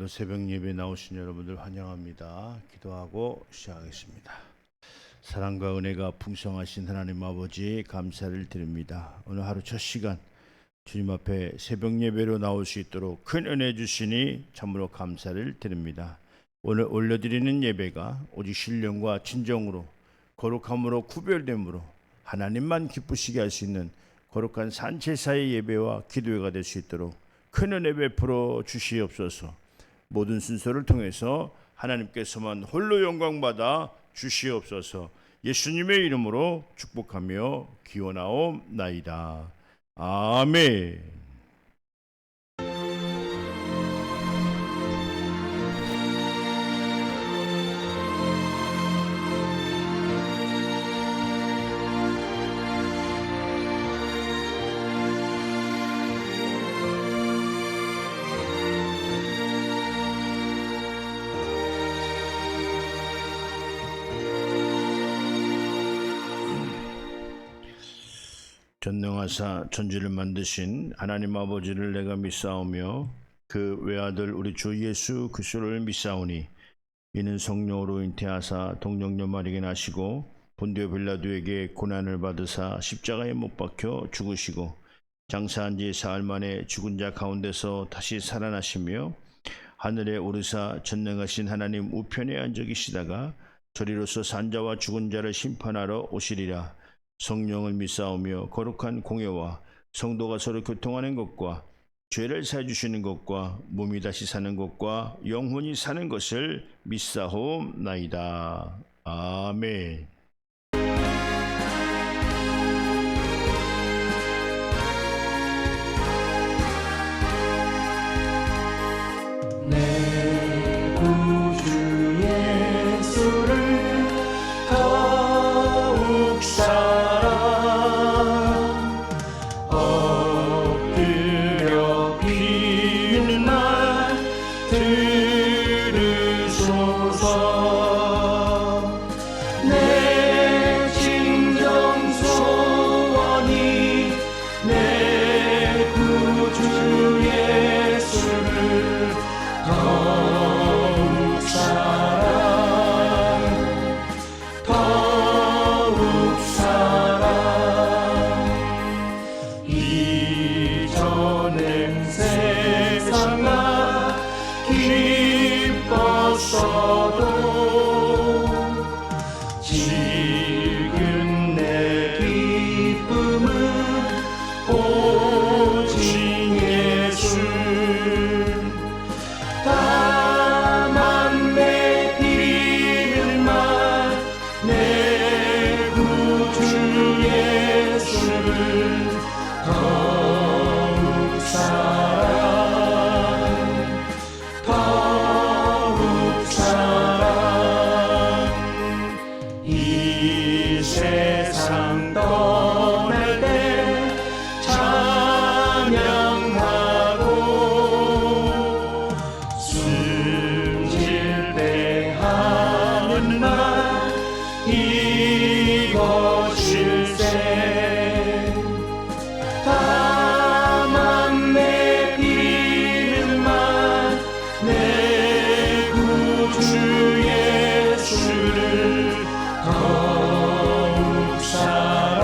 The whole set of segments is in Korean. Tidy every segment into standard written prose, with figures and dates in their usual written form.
새벽 예배 나오신 여러분들 환영합니다. 기도하고 시작하겠습니다. 사랑과 은혜가 풍성하신 하나님 아버지 감사를 드립니다. 오늘 하루 첫 시간 주님 앞에 새벽 예배로 나올 수 있도록 큰 은혜 주시니 참으로 감사를 드립니다. 오늘 올려드리는 예배가 오직 신령과 진정으로 거룩함으로 구별됨으로 하나님만 기쁘시게 할 수 있는 거룩한 산제사의 예배와 기도회가 될 수 있도록 큰 은혜 베풀어 주시옵소서. 모든 순서를 통해서 하나님께서만 홀로 영광받아 주시옵소서. 예수님의 이름으로 축복하며 기원하옵나이다. 아멘. 전능하사 천지를 만드신 하나님 아버지를 내가 믿사오며 그 외아들 우리 주 예수 그리스도를 믿사오니 이는 성령으로 잉태하사 동정녀 마리아에게 나시고 본디오 빌라도에게 고난을 받으사 십자가에 못 박혀 죽으시고 장사한 지 사흘 만에 죽은 자 가운데서 다시 살아나시며 하늘에 오르사 전능하신 하나님 우편에 앉아 계시다가 저리로서 산자와 죽은 자를 심판하러 오시리라. 성령을 믿사오며 거룩한 공예와 성도가 서로 교통하는 것과 죄를 사해 주시는 것과 몸이 다시 사는 것과 영혼이 사는 것을 믿사옵나이다. 아멘. 내 구주 예수를 더욱 엎드려 비는 말 들으소서. 내 진정 소원이 내 구주 예수를 더욱 사랑. 이전엔 세상아 기뻤어도 지금 내 기쁨은 오직 예수. 다만 내 비밀만 내 구주 예수를 더욱 사랑. 이 세상 떠날 때 찬양하고 숨질 때 하는 말 이것일세. 다만 내 비밀만 내 구주 예수를 더욱 사랑.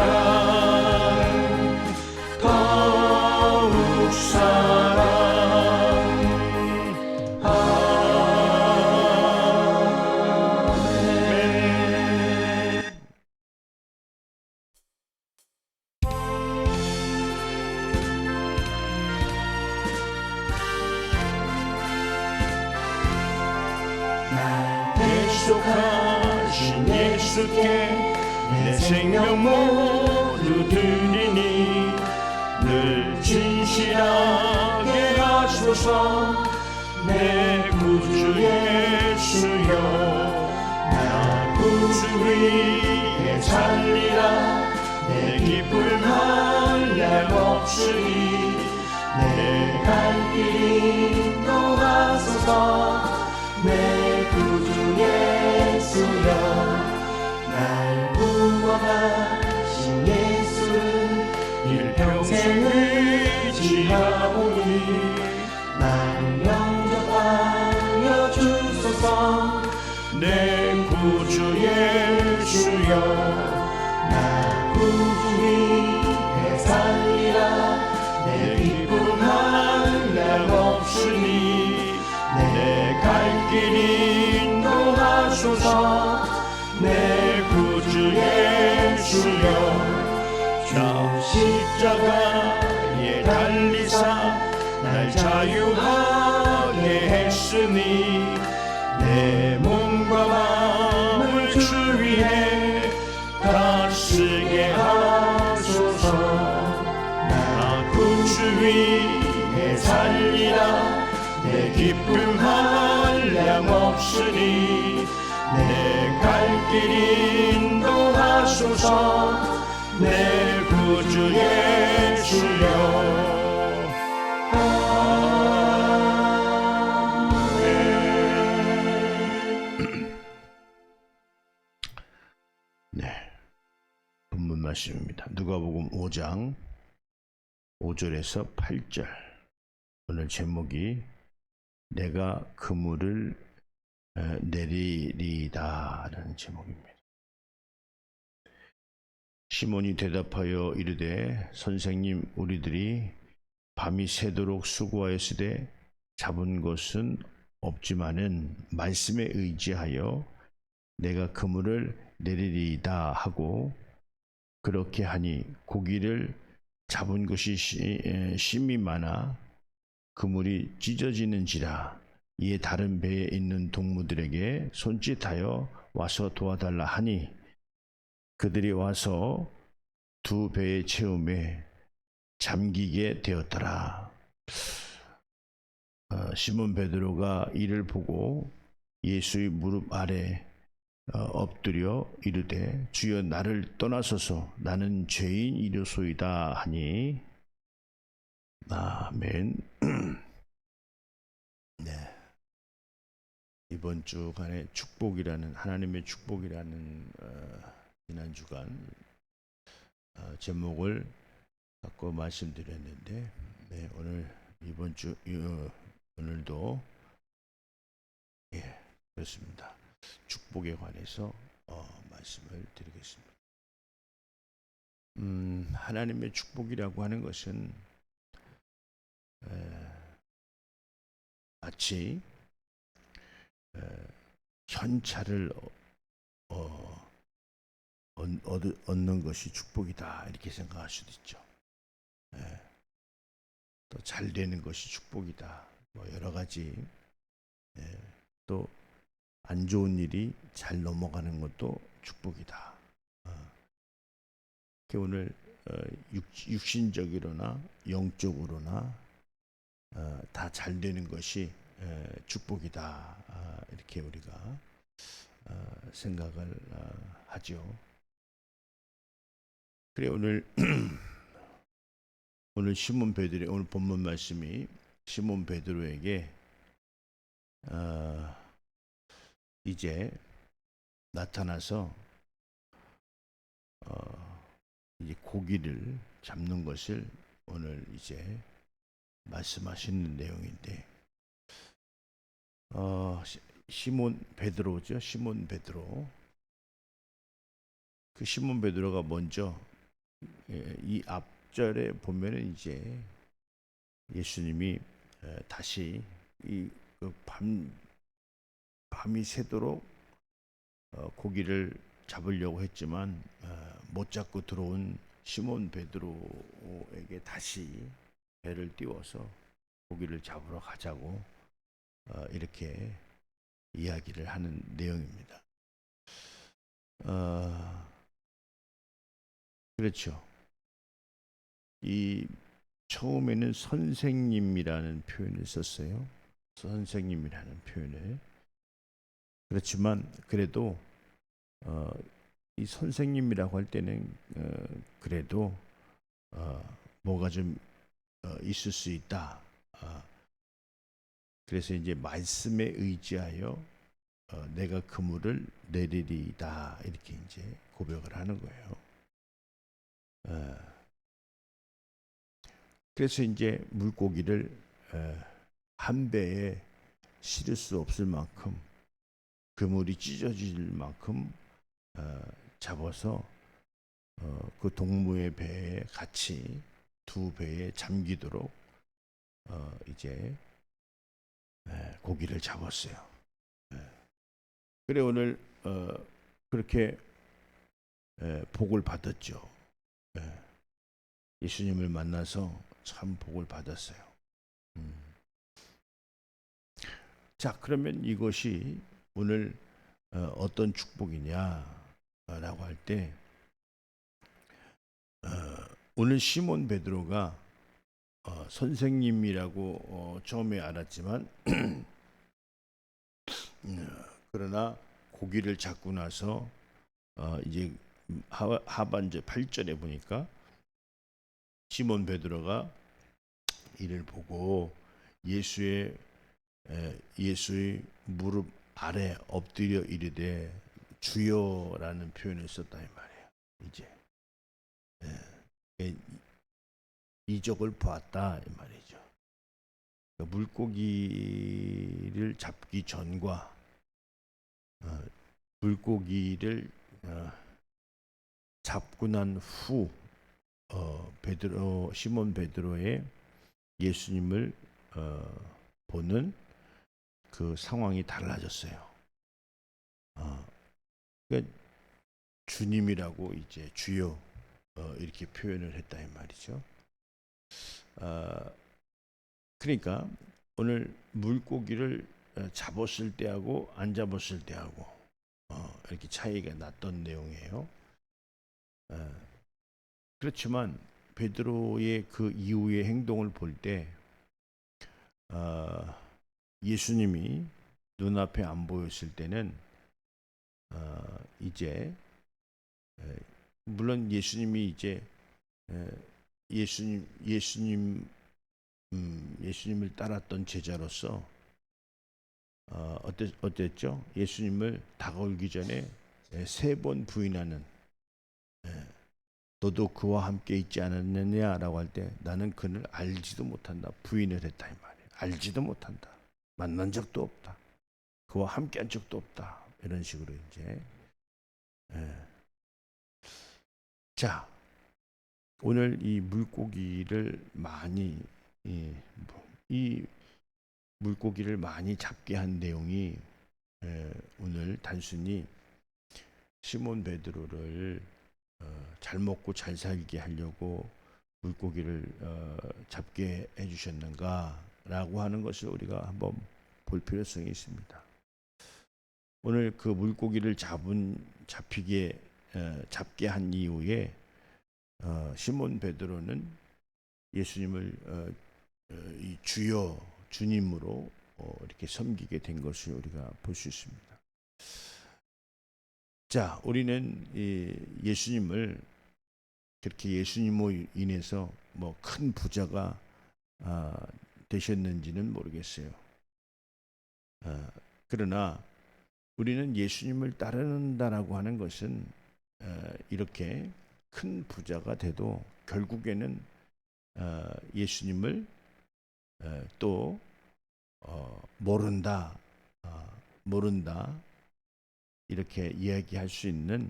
아멘. 날 대속하신 예수께 내 생명 모두 드리니 늘 진실하게 하소서. 내 구주 예수여 나 구주 위에 살리라. 내 기쁨 한량 없으니 내 갈 길 인도하소서. 내 구주 예수여 날 구원하신 예수를 일평생 의지하오니 날 영접한 인도하소서. 내 구주 예수여, 나 십자가에 달리사 날 자유하게 했으니 내 몸과 마음을 주 위에 다 쓰게 하소서. 나 구주 위에 살리라. 내 기쁨 한량 없으니 내 갈 길 인도하소서. 내 구주 예수여. 네, 본문 말씀입니다. 누가복음 5장 5절에서 8절. 오늘 제목이 내가 그물을 내리리다라는 제목입니다. 시몬이 대답하여 이르되 선생님, 우리들이 밤이 새도록 수고하였으되 잡은 것은 없지만은 말씀에 의지하여 내가 그물을 내리리이다 하고, 그렇게 하니 고기를 잡은 것이 심히 많아 그물이 찢어지는지라. 이에 다른 배에 있는 동무들에게 손짓하여 와서 도와달라 하니 그들이 와서 두 배의 채움에 잠기게 되었더라. 시몬 베드로가 이를 보고 예수의 무릎 아래 엎드려 이르되 주여, 나를 떠나소서. 나는 죄인이로소이다 하니. 아멘. 네. 이번 주간에 축복이라는, 하나님의 축복이라는 지난 주간 제목을 갖고 말씀드렸는데, 네, 오늘 이번 주 오늘도 그렇습니다. 축복에 관해서 말씀을 드리겠습니다. 하나님의 축복이라고 하는 것은 마치 현찰을 얻는 것이 축복이다, 이렇게 생각할 수도 있죠. 또 잘 되는 것이 축복이다, 뭐 여러 가지. 또 안 좋은 일이 잘 넘어가는 것도 축복이다. 오늘 육신적으로나 영적으로나 다 잘 되는 것이 축복이다, 이렇게 우리가 생각을 하죠. 그래, 오늘 시몬 베드로, 오늘 본문 말씀이 시몬 베드로에게 이제 나타나서 이제 고기를 잡는 것을 오늘 이제 말씀하시는 내용인데, 시몬 베드로죠. 시몬 베드로. 그 시몬 베드로가 먼저 이 앞절에 보면은 이제 예수님이 다시 이 밤이 새도록 고기를 잡으려고 했지만 못 잡고 들어온 시몬 베드로에게 다시 배를 띄워서 고기를 잡으러 가자고 이렇게 이야기를 하는 내용입니다. 그렇죠. 이 처음에는 선생님이라는 표현을 썼어요. 선생님이라는 표현을. 그렇지만 그래도 이 선생님이라고 할 때는 그래도 뭐가 좀 있을 수 있다. 그래서 이제 말씀에 의지하여 내가 그물을 내리리이다, 이렇게 이제 고백을 하는 거예요. 그래서 이제 물고기를 한 배에 실을 수 없을 만큼, 그물이 찢어질 만큼 잡아서 그 동무의 배에 같이 두 배에 잠기도록 이제 고기를 잡았어요. 그래 오늘 그렇게 복을 받았죠. 예수님을 만나서 참 복을 받았어요. 자, 그러면 이것이 오늘 어떤 축복이냐라고 할 때 오늘 시몬 베드로가 선생님이라고 처음에 알았지만 그러나 고기를 잡고 나서 이제 하반절 8절에 보니까 시몬 베드로가 이를 보고 예수의 무릎 아래 엎드려 이르되 주여라는 표현을 썼다 이 말이에요. 이제 이적을 보았다 이 말이죠. 물고기를 잡기 전과 물고기를 잡고 난 후 시몬 베드로의 예수님을 보는 그 상황이 달라졌어요. 그러니까 주님이라고 이제 주여 이렇게 표현을 했다 이 말이죠. 그러니까 오늘 물고기를 잡았을 때하고 안 잡았을 때하고 이렇게 차이가 났던 내용이에요. 그렇지만 베드로의 그 이후의 행동을 볼 때 예수님이 눈앞에 안 보였을 때는 이제 물론 예수님이 이제 예수님을 따랐던 제자로서 어땠죠? 예수님을 다가오기 전에 3번 부인하는 너도 그와 함께 있지 않았느냐라고 할 때 나는 그를 알지도 못한다 부인을 했다 이 말이에요. 알지도 못한다. 만난 적도 없다. 그와 함께 한 적도 없다. 이런 식으로 이제 자 오늘 이 물고기를 많이 이 물고기를 많이 잡게 한 내용이 오늘 단순히 시몬 베드로를 잘 먹고 잘 살게 하려고 물고기를 잡게 해주셨는가라고 하는 것을 우리가 한번 볼 필요성이 있습니다. 오늘 그 물고기를 잡게 한 이후에 시몬 베드로는 예수님을 이 주님으로 이렇게 섬기게 된 것을 우리가 볼 수 있습니다. 자, 우리는 예수님을 그렇게 예수님으로 인해서 뭐 큰 부자가 되셨는지는 모르겠어요. 그러나 우리는 예수님을 따른다라고 하는 것은 이렇게 큰 부자가 돼도 결국에는 예수님을 또 모른다 이렇게 이야기할 수 있는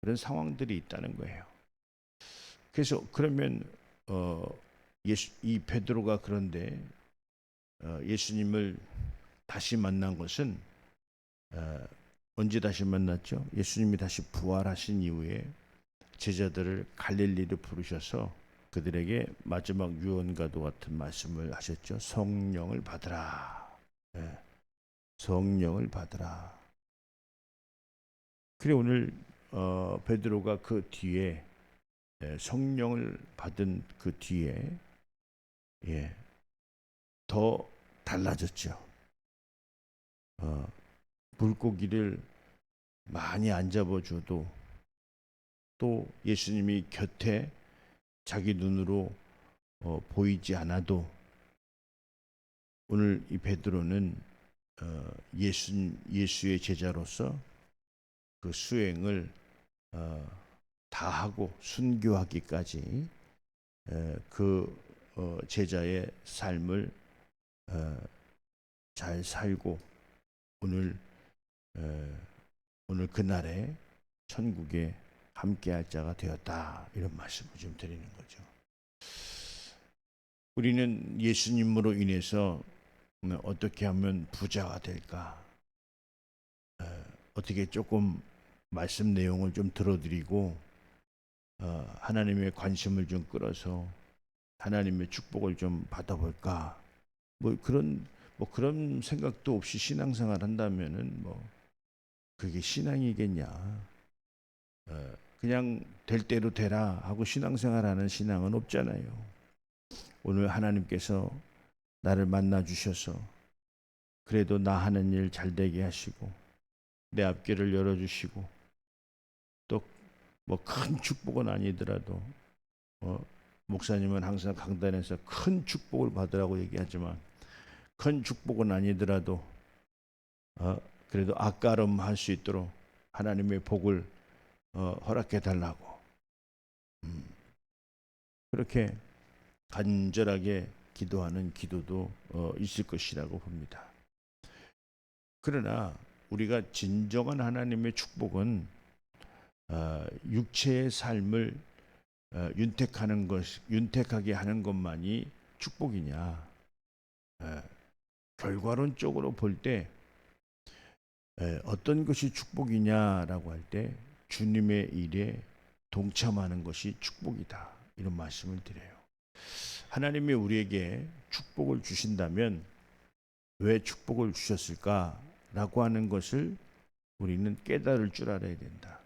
그런 상황들이 있다는 거예요. 그래서 그러면 이 베드로가 그런데 예수님을 다시 만난 것은 언제 다시 만났죠? 예수님이 다시 부활하신 이후에 제자들을 갈릴리로 부르셔서 그들에게 마지막 유언과도 같은 말씀을 하셨죠. 성령을 받으라. 성령을 받으라. 그래 오늘 베드로가 그 뒤에 성령을 받은 그 뒤에 더 달라졌죠. 물고기를 많이 안 잡아줘도 또 예수님이 곁에 자기 눈으로 보이지 않아도 오늘 이 베드로는 예수의 제자로서 그 수행을 다 하고 순교하기까지 그 제자의 삶을 잘 살고 오늘 그날에 천국에 함께할 자가 되었다 이런 말씀을 좀 드리는 거죠. 우리는 예수님으로 인해서 어떻게 하면 부자가 될까? 어떻게 조금 말씀 내용을 좀 들어드리고 하나님의 관심을 좀 끌어서 하나님의 축복을 좀 받아볼까? 그런 생각도 없이 신앙생활 한다면은 그게 신앙이겠냐? 그냥 될 대로 되라 하고 신앙생활하는 신앙은 없잖아요. 오늘 하나님께서 나를 만나 주셔서 그래도 나 하는 일 잘 되게 하시고 내 앞길을 열어 주시고 또 큰 축복은 아니더라도 목사님은 항상 강단에서 큰 축복을 받으라고 얘기하지만 큰 축복은 아니더라도 그래도 아까름 할 수 있도록 하나님의 복을 허락해 달라고 그렇게 간절하게 기도하는 기도도 있을 것이라고 봅니다. 그러나 우리가 진정한 하나님의 축복은 육체의 삶을 윤택하게 하는 것만이 축복이냐? 결과론적으로 볼 때 어떤 것이 축복이냐라고 할 때 주님의 일에 동참하는 것이 축복이다. 이런 말씀을 드려요. 하나님이 우리에게 축복을 주신다면 왜 축복을 주셨을까라고 하는 것을 우리는 깨달을 줄 알아야 된다.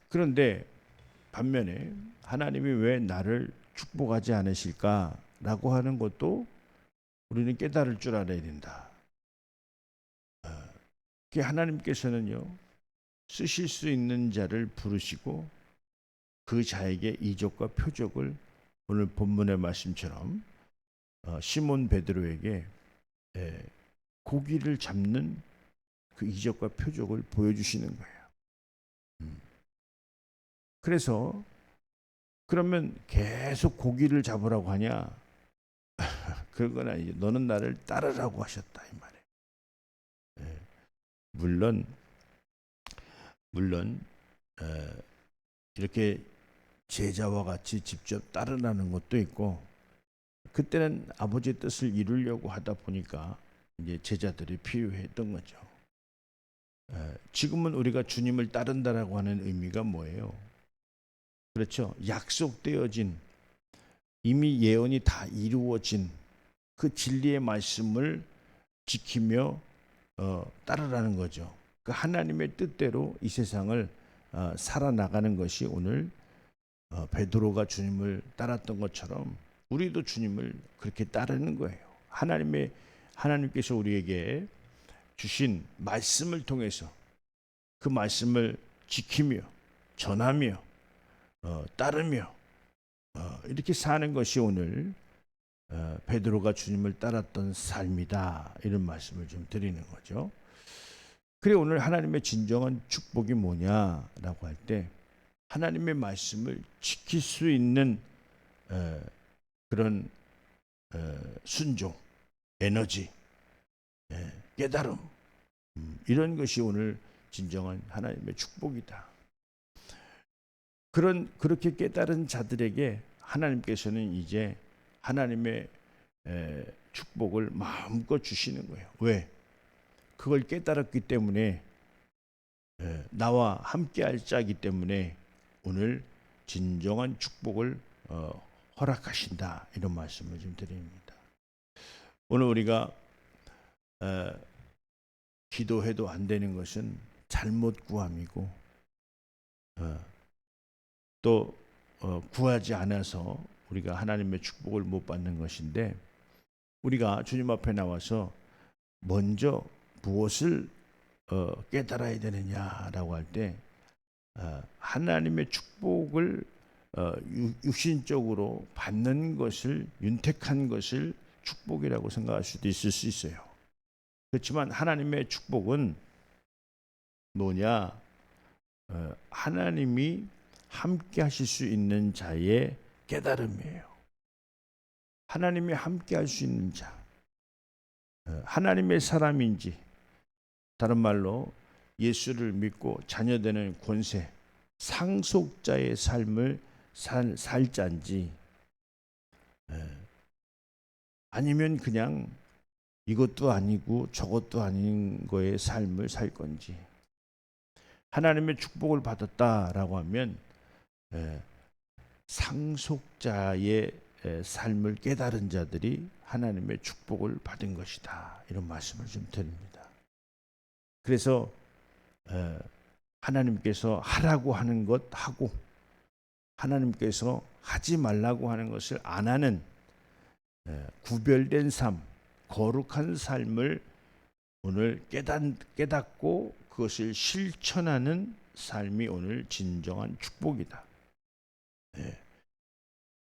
그런데 반면에 하나님이 왜 나를 축복하지 않으실까라고 하는 것도 우리는 깨달을 줄 알아야 된다. 하나님께서는요, 쓰실 수 있는 자를 부르시고 그 자에게 이적과 표적을 오늘 본문의 말씀처럼 시몬 베드로에게 고기를 잡는 그 이적과 표적을 보여주시는 거예요. 그래서 그러면 계속 고기를 잡으라고 하냐? 그건 아니죠. 너는 나를 따르라고 하셨다 이 말이에요. 물론 이렇게 제자와 같이 직접 따르라는 것도 있고 그때는 아버지의 뜻을 이루려고 하다 보니까 이제 제자들이 필요했던 거죠. 지금은 우리가 주님을 따른다라고 하는 의미가 뭐예요? 그렇죠. 약속되어진 이미 예언이 다 이루어진 그 진리의 말씀을 지키며 따르라는 거죠. 그 하나님의 뜻대로 이 세상을 살아나가는 것이 오늘 베드로가 주님을 따랐던 것처럼 우리도 주님을 그렇게 따르는 거예요. 하나님께서 우리에게 주신 말씀을 통해서 그 말씀을 지키며 전하며 따르며 이렇게 사는 것이 오늘 베드로가 주님을 따랐던 삶이다. 이런 말씀을 좀 드리는 거죠. 그래 오늘 하나님의 진정한 축복이 뭐냐라고 할 때 하나님의 말씀을 지킬 수 있는 그런 순종, 에너지, 깨달음 이런 것이 오늘 진정한 하나님의 축복이다. 그렇게 깨달은 자들에게 하나님께서는 이제 하나님의 축복을 마음껏 주시는 거예요. 왜? 그걸 깨달았기 때문에 나와 함께할 자이기 때문에 오늘 진정한 축복을 허락하신다. 이런 말씀을 좀 드립니다. 오늘 우리가 기도해도 안 되는 것은 잘못 구함이고 또 구하지 않아서 우리가 하나님의 축복을 못 받는 것인데 우리가 주님 앞에 나와서 먼저 무엇을 깨달아야 되느냐라고 할 때 하나님의 축복을 육신적으로 받는 것을 윤택한 것을 축복이라고 생각할 수도 있을 수 있어요. 그렇지만 하나님의 축복은 뭐냐? 하나님이 함께 하실 수 있는 자의 깨달음이에요. 하나님이 함께 할 수 있는 자, 하나님의 사람인지 다른 말로 예수를 믿고 자녀되는 권세, 상속자의 삶을 살 자인지 아니면 그냥 이것도 아니고 저것도 아닌 거의 삶을 살 건지 하나님의 축복을 받았다라고 하면 상속자의 삶을 깨달은 자들이 하나님의 축복을 받은 것이다. 이런 말씀을 좀 드립니다. 그래서 하나님께서 하라고 하는 것 하고 하나님께서 하지 말라고 하는 것을 안 하는 구별된 삶, 거룩한 삶을 오늘 깨닫고 그것을 실천하는 삶이 오늘 진정한 축복이다.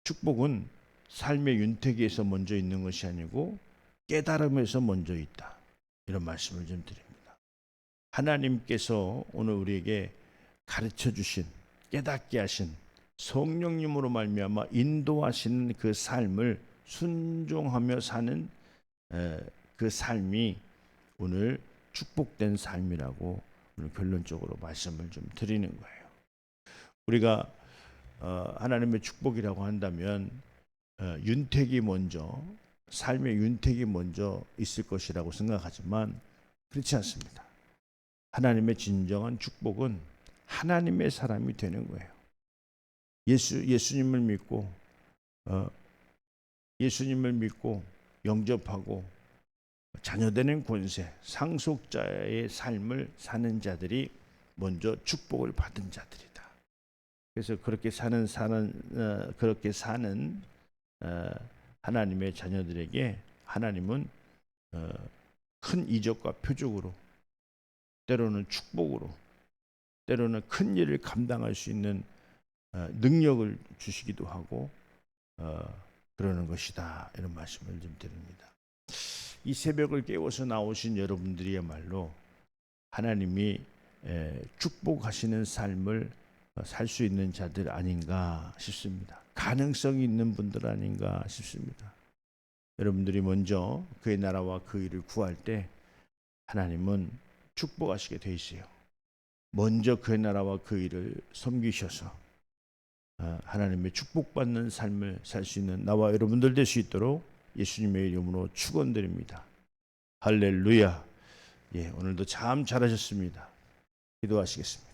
축복은 삶의 윤택에서 먼저 있는 것이 아니고 깨달음에서 먼저 있다. 이런 말씀을 좀 드립니다. 하나님께서 오늘 우리에게 가르쳐 주신, 깨닫게 하신 성령님으로 말미암아 인도하시는 그 삶을 순종하며 사는 그 삶이 오늘 축복된 삶이라고 오늘 결론적으로 말씀을 좀 드리는 거예요. 우리가 하나님의 축복이라고 한다면 윤택이 먼저, 삶의 윤택이 먼저 있을 것이라고 생각하지만 그렇지 않습니다. 하나님의 진정한 축복은 하나님의 사람이 되는 거예요. 예수님을 믿고 영접하고 자녀되는 권세, 상속자의 삶을 사는 자들이 먼저 축복을 받은 자들이다. 그래서 그렇게 사는 하나님의 자녀들에게 하나님은 큰 이적과 표적으로, 때로는 축복으로, 때로는 큰 일을 감당할 수 있는 능력을 주시기도 하고 그러는 것이다. 이런 말씀을 좀 드립니다. 이 새벽을 깨워서 나오신 여러분들이야말로 하나님이 축복하시는 삶을 살 수 있는 자들 아닌가 싶습니다. 가능성이 있는 분들 아닌가 싶습니다. 여러분들이 먼저 그의 나라와 그 일을 구할 때 하나님은 축복하시게 돼 있어요. 먼저 그의 나라와 그 일을 섬기셔서 하나님의 축복받는 삶을 살 수 있는 나와 여러분들 될 수 있도록 예수님의 이름으로 축원드립니다. 할렐루야. 오늘도 참 잘하셨습니다. 기도하시겠습니다.